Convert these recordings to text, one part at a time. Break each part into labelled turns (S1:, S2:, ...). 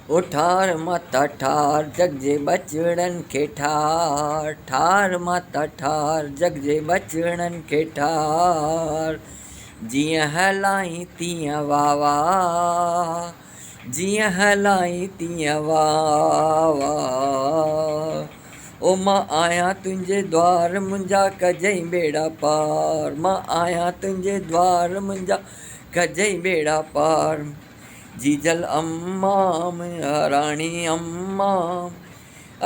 S1: ओ ठार माता ठार जग जे बचड़न खे ठार, ठार माता ठार जग जे बचड़न खे ठार। जीअं हलाई तीअं वाह वाह, जीअं हलाई तीअं वाह वाह। ओ मां आहियां तुंहिंजे द्वार मुंहिंजा कजई बेड़ा पार, मां आहियां तुंहिंजे द्वार मुंहिंजा कजई बेड़ा पार। जीजल अम्मा महाराणी अम्मा,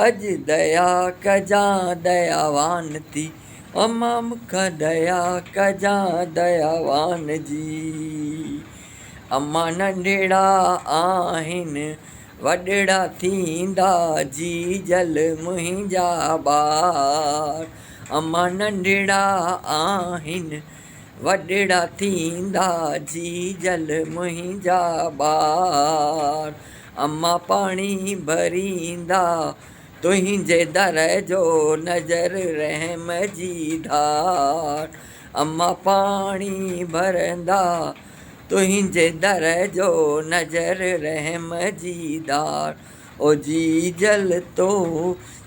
S1: अॼु दया कजां दयावान थी, अम्मा मूंखां दया कजां दयावान जी। अम्मा नंढड़ा आहिनि वॾड़ा थींदा, जीजल मुंहिंजा ॿार। अम्मा नंढड़ा आहिनि वॾड़ा थींदा, जीजल मुंहिंजा ॿार। अम्मा पाणी भरींदा तुंहिंजे दर जो, नज़र रहम जी धार। अम्मा पाणी भरंदा तुंहिंजे दर जो, नज़र रहम जी धार। ओ जीजल तो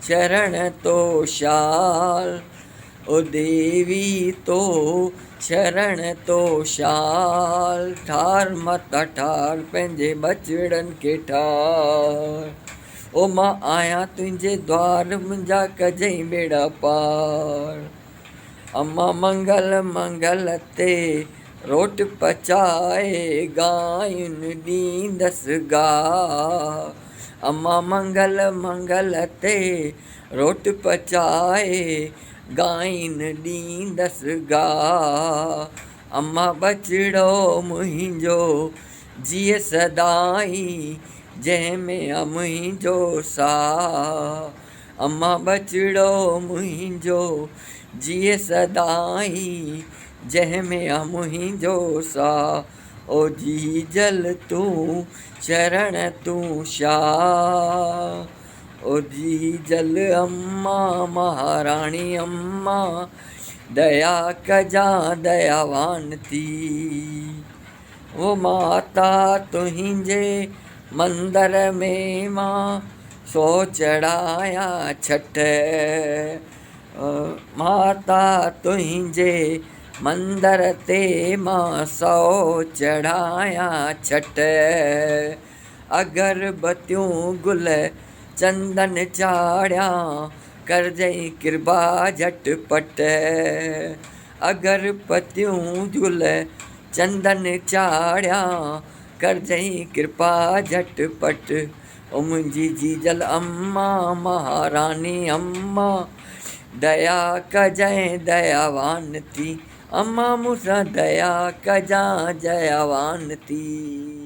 S1: शरण तो शाल, ओ देवी तो शरण तो शाल। ठार माता ठार पंहिंजे बचड़न खे ठार। ओ मां आहियां तुंहिंजे द्वार मुंहिंजा कजई बेड़ा पार। अम्मा मंगल मंगल ते रोट पचाए गायुनि ॾींदसि गाह। अम्मा मंगल मंगल ते रोट पचाए गायुनि ॾींदसि गाह। अम्मा बचिड़ो मुंहिंजो जीअ सदाई, जंहिंमें मुंहिंजो साह। अम्मा बचिड़ो मुंहिंजो जीअ सदाई, जंहिंमें मुंहिंजो साह। ओ जीजल तूं शरण तूं शाह, ओ जीजल अम्मा महाराणी अम्मा, दया कजां दयावान थी। ओ माता तुंहिंजे मंदर में मां सौ चढ़ाया छठ, माता तुंहिंजे मंदर ते मां सौ चढ़ाया छठ। अगरबत्तियूं गुल चंदन चाढ़िया, करजई कृपा झटपट। अगरबत्तियूं गुल चंदन चाढ़िया, करजई कृपा झटपट। ओ मुंहिंजी जीजल अम्मा महारानी अम्मा, दया कजां दयावान थी, अम्मा मूंसां दया कजां दयावान थी।